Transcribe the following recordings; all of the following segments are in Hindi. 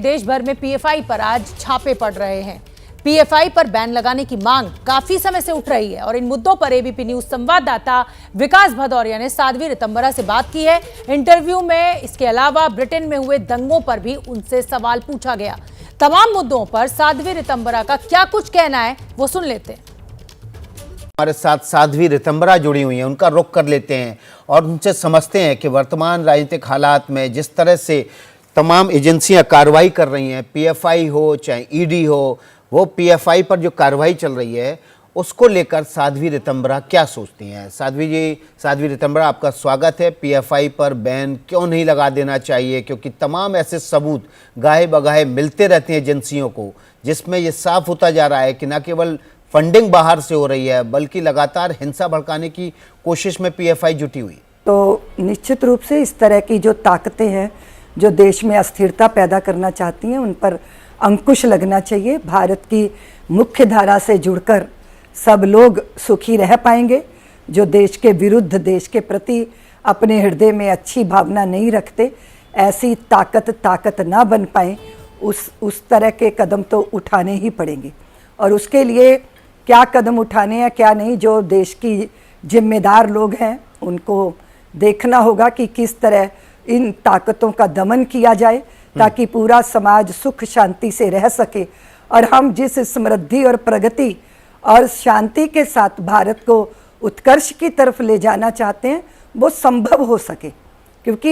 देश भर में पीएफआई पर आज छापे पड़ रहे हैं। पीएफआई पर बैन लगाने की मांग काफी समय से उठ रही है और इन मुद्दों पर एबीपी न्यूज संवाददाता विकास भदौरिया ने साध्वी रितंबरा से बात की है। इंटरव्यू में इसके अलावा ब्रिटेन में हुए दंगों पर भी उनसे सवाल पूछा गया। तमाम मुद्दों पर साध्वी रितंबरा का क्या कुछ कहना है वो सुन लेते हैं। हमारे साथ साध्वी रितंबरा जुड़ी हुई हैं, उनका रुख कर लेते हैं और उनसे समझते हैं कि वर्तमान राजनीतिक हालात में जिस तरह से तमाम एजेंसियां कार्रवाई कर रही हैं, पीएफआई हो चाहे ईडी हो, वो पीएफआई पर जो कार्रवाई चल रही है उसको लेकर साध्वी रितंबरा क्या सोचती हैं। साध्वी रितंबरा, आपका स्वागत है। पीएफआई पर बैन क्यों नहीं लगा देना चाहिए, क्योंकि तमाम ऐसे सबूत गाहे बगाहे मिलते रहते हैं एजेंसियों को, जिसमें ये साफ होता जा रहा है कि न केवल फंडिंग बाहर से हो रही है बल्कि लगातार हिंसा भड़काने की कोशिश में पीएफआई जुटी हुई। तो निश्चित रूप से इस तरह की जो ताकतें हैं जो देश में अस्थिरता पैदा करना चाहती हैं, उन पर अंकुश लगना चाहिए। भारत की मुख्य धारा से जुड़कर सब लोग सुखी रह पाएंगे। जो देश के विरुद्ध, देश के प्रति अपने हृदय में अच्छी भावना नहीं रखते, ऐसी ताकत ना बन पाए, उस तरह के कदम तो उठाने ही पड़ेंगे। और उसके लिए क्या कदम उठाने हैं क्या नहीं, जो देश की जिम्मेदार लोग हैं उनको देखना होगा कि किस तरह इन ताकतों का दमन किया जाए ताकि पूरा समाज सुख शांति से रह सके और हम जिस समृद्धि और प्रगति और शांति के साथ भारत को उत्कर्ष की तरफ ले जाना चाहते हैं वो संभव हो सके। क्योंकि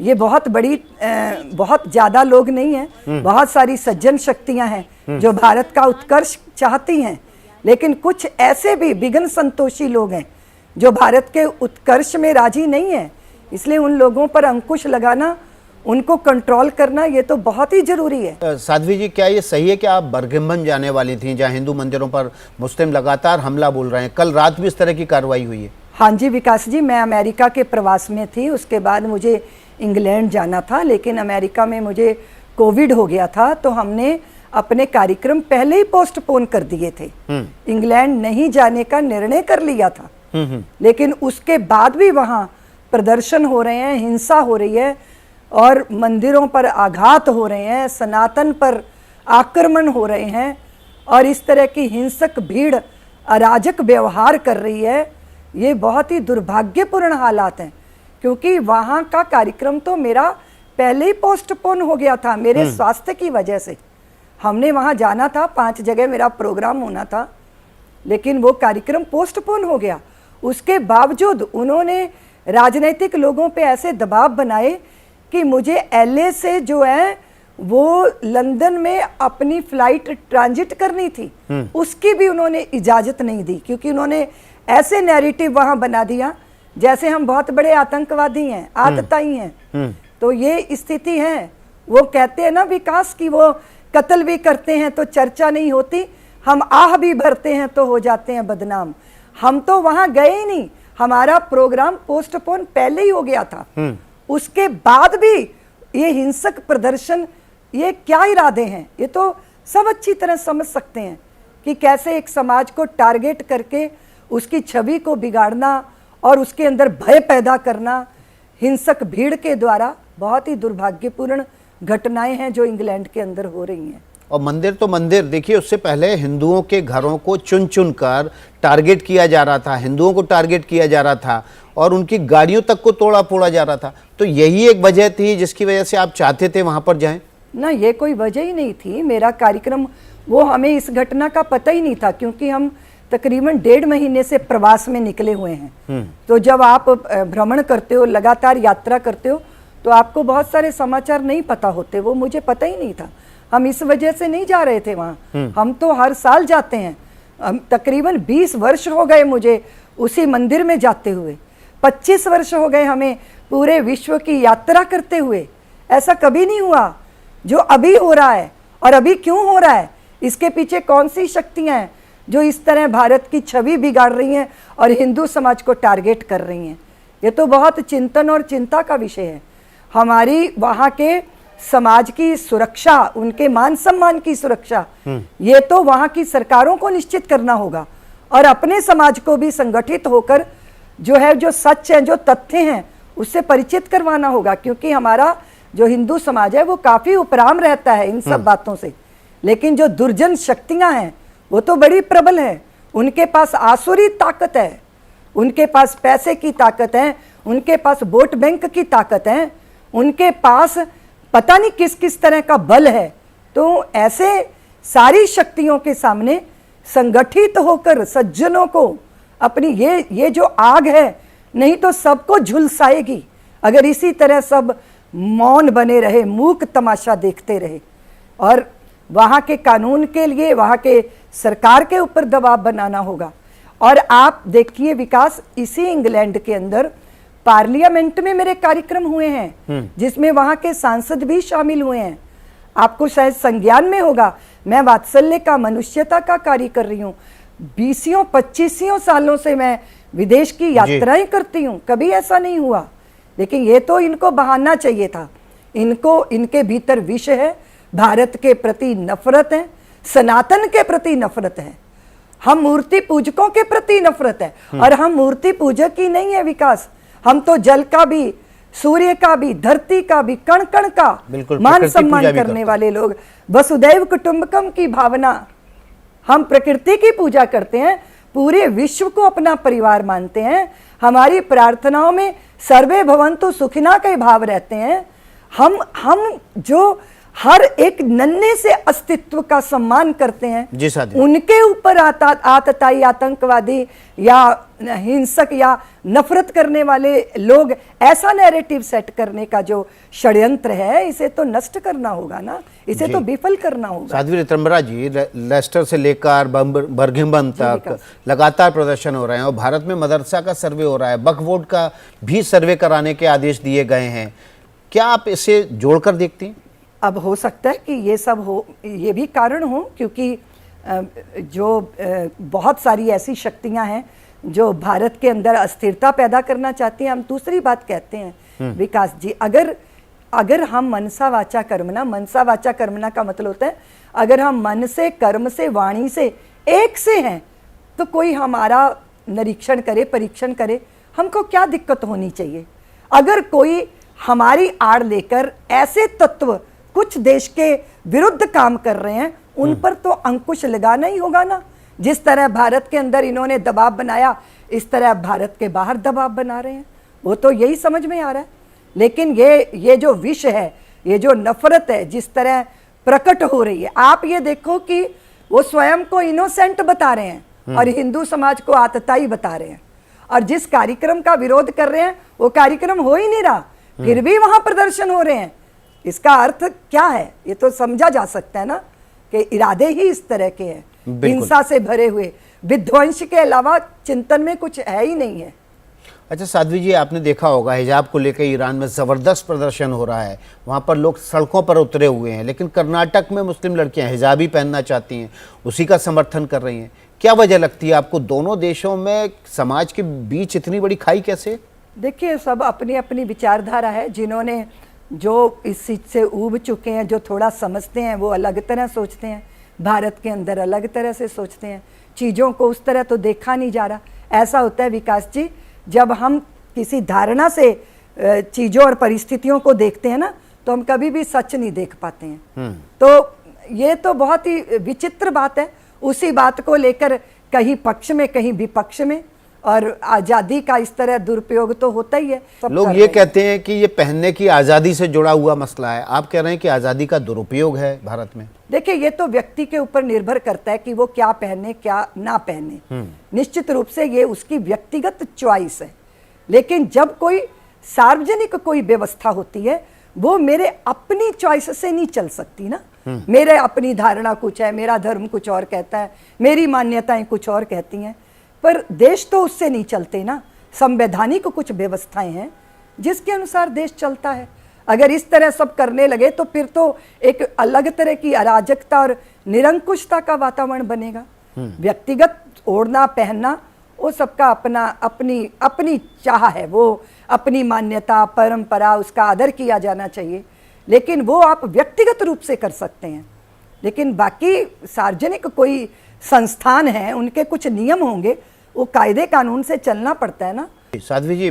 ये बहुत ज़्यादा लोग नहीं हैं, बहुत सारी सज्जन शक्तियां हैं जो भारत का उत्कर्ष चाहती हैं, लेकिन कुछ ऐसे भी विघ्न संतोषी लोग हैं जो भारत के उत्कर्ष में राजी नहीं है। इसलिए उन लोगों पर अंकुश लगाना, उनको कंट्रोल करना, ये तो बहुत ही जरूरी है। साध्वी जी, क्या ये सही है कि आप बर्गिमन जाने वाली थी जहां हिंदू मंदिरों पर मुस्लिम लगातार हमला बोल रहे हैं? कल रात भी इस तरह की कार्रवाई हुई है। हाँ जी विकास जी, मैं अमेरिका के प्रवास में थी, उसके बाद मुझे इंग्लैंड जाना था, लेकिन अमेरिका में मुझे कोविड हो गया था तो हमने अपने कार्यक्रम पहले ही पोस्टपोन कर दिए थे। इंग्लैंड नहीं जाने का निर्णय कर लिया था, लेकिन उसके बाद भी वहाँ प्रदर्शन हो रहे हैं, हिंसा हो रही है और मंदिरों पर आघात हो रहे हैं, सनातन पर आक्रमण हो रहे हैं और इस तरह की हिंसक भीड़ अराजक व्यवहार कर रही है। ये बहुत ही दुर्भाग्यपूर्ण हालात हैं, क्योंकि वहाँ का कार्यक्रम तो मेरा पहले ही पोस्टपोन हो गया था मेरे स्वास्थ्य की वजह से। हमने वहाँ जाना था, 5 जगह मेरा प्रोग्राम होना था, लेकिन वो कार्यक्रम पोस्टपोन हो गया। उसके बावजूद उन्होंने राजनीतिक लोगों पे ऐसे दबाव बनाए कि मुझे एलए से जो है वो लंदन में अपनी फ्लाइट ट्रांजिट करनी थी, उसकी भी उन्होंने इजाज़त नहीं दी, क्योंकि उन्होंने ऐसे नैरेटिव वहाँ बना दिया जैसे हम बहुत बड़े आतंकवादी हैं, आतताई हैं। तो ये स्थिति है। वो कहते हैं ना विकास की वो कत्ल भी करते हैं तो चर्चा नहीं होती, हम आह भी भरते हैं तो हो जाते हैं बदनाम। हम तो वहाँ गए ही नहीं, हमारा प्रोग्राम पोस्टपोन पहले ही हो गया था। उसके बाद भी ये हिंसक प्रदर्शन, ये क्या इरादे हैं, ये तो सब अच्छी तरह समझ सकते हैं कि कैसे एक समाज को टारगेट करके उसकी छवि को बिगाड़ना और उसके अंदर भय पैदा करना हिंसक भीड़ के द्वारा बहुत ही दुर्भाग्यपूर्ण घटनाएं हैं जो इंग्लैंड के अंदर हो रही हैं। और मंदिर तो मंदिर, देखिए उससे पहले हिंदुओं के घरों को चुन चुन कर टारगेट किया जा रहा था, हिंदुओं को टारगेट किया जा रहा था और उनकी गाड़ियों तक को तोड़ा फोड़ा जा रहा था। तो यही एक वजह थी जिसकी वजह से आप चाहते थे वहां पर जाएं? ना, ये कोई वजह ही नहीं थी। मेरा कार्यक्रम, वो हमें इस घटना का पता ही नहीं था, क्योंकि हम तकरीबन 1.5 महीने से प्रवास में निकले हुए हैं। तो जब आप भ्रमण करते हो, लगातार यात्रा करते हो, तो आपको बहुत सारे समाचार नहीं पता होते। वो मुझे पता ही नहीं था। हम इस वजह से नहीं जा रहे थे वहाँ। हम तो हर साल जाते हैं। तकरीबन 20 वर्ष हो गए मुझे उसी मंदिर में जाते हुए। 25 वर्ष हो गए हमें पूरे विश्व की यात्रा करते हुए। ऐसा कभी नहीं हुआ जो अभी हो रहा है। और अभी क्यों हो रहा है, इसके पीछे कौन सी शक्तियाँ हैं जो इस तरह भारत की छवि बिगाड़ रही हैं और हिंदू समाज को टारगेट कर रही हैं। ये तो बहुत चिंतन और चिंता का विषय है। हमारी वहाँ के समाज की सुरक्षा, उनके मान सम्मान की सुरक्षा, ये तो वहाँ की सरकारों को निश्चित करना होगा और अपने समाज को भी संगठित होकर जो है, जो सच है, जो तथ्य हैं, उससे परिचित करवाना होगा। क्योंकि हमारा जो हिंदू समाज है वो काफी उपराम रहता है इन सब बातों से, लेकिन जो दुर्जन शक्तियां हैं वो तो बड़ी प्रबल है। उनके पास आसुरी ताकत है, उनके पास पैसे की ताकत है, उनके पास वोट बैंक की ताकत है, उनके पास पता नहीं किस किस तरह का बल है। तो ऐसे सारी शक्तियों के सामने संगठित होकर सज्जनों को अपनी ये जो आग है नहीं तो सबको झुलसाएगी अगर इसी तरह सब मौन बने रहे, मूक तमाशा देखते रहे। और वहाँ के कानून के लिए वहाँ के सरकार के ऊपर दबाव बनाना होगा। और आप देखिए विकास, इसी इंग्लैंड के अंदर पार्लियामेंट में मेरे कार्यक्रम हुए हैं जिसमें वहाँ के सांसद भी शामिल हुए हैं। आपको शायद संज्ञान में होगा, मैं वात्सल्य का, मनुष्यता का कार्य कर रही हूँ। 20-25 सालों से मैं विदेश की यात्राएं करती हूँ, कभी ऐसा नहीं हुआ। लेकिन ये तो इनको बहाना चाहिए था। इनको, इनके भीतर विष है, भारत के प्रति नफरत है, सनातन के प्रति नफरत है, हम मूर्ति पूजकों के प्रति नफरत है। और हम मूर्ति पूजक ही नहीं है विकास, हम तो जल का भी, सूर्य का भी, धरती का भी, कण कण का मान सम्मान करने वाले लोग। वसुदैव कुटुंबकम की भावना, हम प्रकृति की पूजा करते हैं, पूरे विश्व को अपना परिवार मानते हैं। हमारी प्रार्थनाओं में सर्वे भवन्तु सुखिना के भाव रहते हैं। हम जो हर एक नन्हे से अस्तित्व का सम्मान करते हैं, उनके ऊपर आतताई आतंकवादी या हिंसक या नफरत करने वाले लोग ऐसा नैरेटिव सेट करने का जो षड्यंत्र है, इसे तो नष्ट करना होगा ना, इसे तो विफल करना होगा। साध्वी रितंबरा जी, लेस्टर से लेकर बर्गिमन तक लगातार प्रदर्शन हो रहे हैं और भारत में मदरसा का सर्वे हो रहा है, वक्फ बोर्ड का भी सर्वे कराने के आदेश दिए गए हैं। क्या आप इसे जोड़कर देखती हैं? अब हो सकता है कि ये सब हो, ये भी कारण हो, क्योंकि जो बहुत सारी ऐसी शक्तियां हैं जो भारत के अंदर अस्थिरता पैदा करना चाहती हैं। हम दूसरी बात कहते हैं विकास जी, अगर हम मनसा वाचा कर्मणा, मनसा वाचा कर्मणा का मतलब होता है अगर हम मन से, कर्म से, वाणी से एक से हैं तो कोई हमारा निरीक्षण करे, परीक्षण करे, हमको क्या दिक्कत होनी चाहिए। अगर कोई हमारी आड़ लेकर ऐसे तत्व कुछ देश के विरुद्ध काम कर रहे हैं, उन पर तो अंकुश लगाना ही होगा ना। जिस तरह भारत के अंदर इन्होंने दबाव बनाया, इस तरह भारत के बाहर दबाव बना रहे हैं, वो तो यही समझ में आ रहा है। लेकिन ये जो विष है, ये जो नफरत है जिस तरह प्रकट हो रही है, आप ये देखो कि वो स्वयं को इनोसेंट बता रहे हैं और हिंदू समाज को आतताई बता रहे हैं। और जिस कार्यक्रम का विरोध कर रहे हैं वो कार्यक्रम हो ही नहीं रहा, फिर भी वहां प्रदर्शन हो रहे हैं। इसका अर्थ क्या है, ये तो समझा जा सकता है ना कि इरादे ही इस तरह के हैं, हिंसा से भरे हुए, विध्वंस के अलावा चिंतन में कुछ है ही नहीं है। अच्छा साध्वी जी, आपने देखा होगा हिजाब को लेकर ईरान में ज़बरदस्त प्रदर्शन हो रहा है, वहाँ पर लोग सड़कों पर उतरे हुए हैं, लेकिन कर्नाटक में मुस्लिम लड़कियाँ हिजाब ही पहनना चाहती हैं, उसी का समर्थन कर रही हैं। क्या वजह लगती है आपको, दोनों देशों में समाज के बीच इतनी बड़ी खाई कैसे? देखिए, सब अपनी अपनी विचारधारा है। जिन्होंने जो इस चीज से ऊब चुके हैं, जो थोड़ा समझते हैं, वो अलग तरह सोचते हैं, भारत के अंदर अलग तरह से सोचते हैं। चीज़ों को उस तरह तो देखा नहीं जा रहा। ऐसा होता है विकास जी, जब हम किसी धारणा से चीज़ों और परिस्थितियों को देखते हैं ना, तो हम कभी भी सच नहीं देख पाते हैं। तो ये तो बहुत ही विचित्र बात है। उसी बात को लेकर कहीं पक्ष में कहीं विपक्ष में, और आज़ादी का इस तरह दुरुपयोग तो होता ही है। लोग ये कहते हैं कि ये पहनने की आज़ादी से जुड़ा हुआ मसला है, आप कह रहे हैं कि आज़ादी का दुरुपयोग है भारत में। देखिए, ये तो व्यक्ति के ऊपर निर्भर करता है कि वो क्या पहने क्या ना पहने। निश्चित रूप से ये उसकी व्यक्तिगत चॉइस है, लेकिन जब कोई सार्वजनिक कोई व्यवस्था होती है, वो मेरे अपनी चॉइस से नहीं चल सकती ना। मेरे अपनी धारणा कुछ है, मेरा धर्म कुछ और कहता है, मेरी मान्यताएं कुछ और कहती हैं, पर देश तो उससे नहीं चलते ना। संवैधानिक कुछ व्यवस्थाएं हैं जिसके अनुसार देश चलता है। अगर इस तरह सब करने लगे तो फिर तो एक अलग तरह की अराजकता और निरंकुशता का वातावरण बनेगा। व्यक्तिगत ओढ़ना पहनना वो सबका अपना अपनी चाह है, वो अपनी मान्यता परंपरा, उसका आदर किया जाना चाहिए, लेकिन वो आप व्यक्तिगत रूप से कर सकते हैं। लेकिन बाकी सार्वजनिक कोई संस्थान है, उनके कुछ नियम होंगे, वो कायदे कानून से चलना पड़ता है ना। साध्वी जी,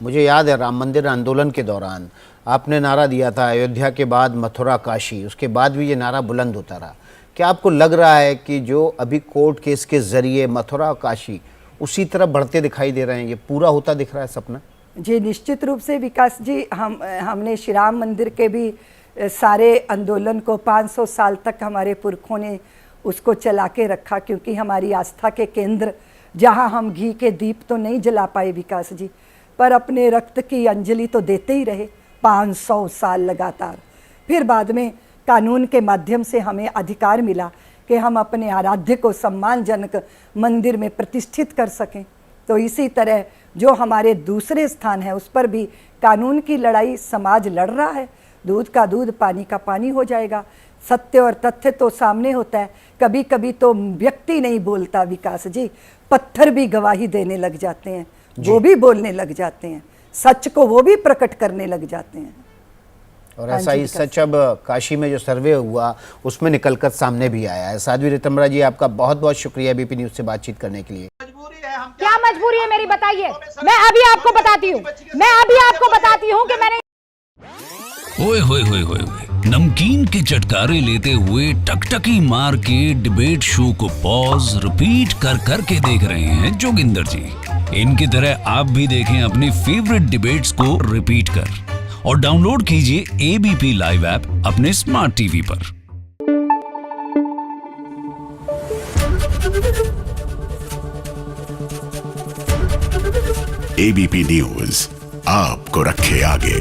मुझे याद है राम मंदिर आंदोलन के दौरान आपने नारा दिया था अयोध्या के बाद मथुरा काशी, उसके बाद भी ये नारा बुलंद होता रहा। क्या आपको लग रहा है कि जो अभी कोर्ट केस के जरिए मथुरा और काशी उसी तरह बढ़ते दिखाई दे रहे हैं, ये पूरा होता दिख रहा है सपना? जी निश्चित रूप से विकास जी, हमने श्री राम मंदिर के भी सारे आंदोलन को 500 साल तक हमारे पुरखों ने उसको चला के रखा, क्योंकि हमारी आस्था के केंद्र जहां हम घी के दीप तो नहीं जला पाए विकास जी, पर अपने रक्त की अंजलि तो देते ही रहे 500 साल लगातार। फिर बाद में कानून के माध्यम से हमें अधिकार मिला कि हम अपने आराध्य को सम्मानजनक मंदिर में प्रतिष्ठित कर सकें। तो इसी तरह जो हमारे दूसरे स्थान है उस पर भी कानून की लड़ाई समाज लड़ रहा है। दूध का दूध पानी का पानी हो जाएगा। सत्य और तथ्य तो सामने होता है, कभी कभी तो व्यक्ति नहीं बोलता विकास जी, पत्थर भी गवाही देने लग जाते हैं, वो भी बोलने लग जाते हैं, सच को वो भी प्रकट करने लग जाते हैं। और ऐसा ही सच अब काशी में जो सर्वे हुआ उसमें निकलकर सामने भी आया है। साध्वी ऋतंबरा जी, आपका बहुत बहुत शुक्रिया एबीपी न्यूज से बातचीत करने के लिए। क्या मजबूरी है मेरी, बताइए। मैं अभी आपको बताती हूँ कि मैंने ओए होए होए होए नमकीन के चटकारे लेते हुए टकटकी मार के डिबेट शो को पॉज रिपीट कर करके देख रहे हैं जोगिंदर जी। इनकी तरह आप भी देखें अपनी फेवरेट डिबेट्स को रिपीट कर और डाउनलोड कीजिए एबीपी लाइव ऐप अपने स्मार्ट टीवी पर। एबीपी न्यूज आपको रखे आगे।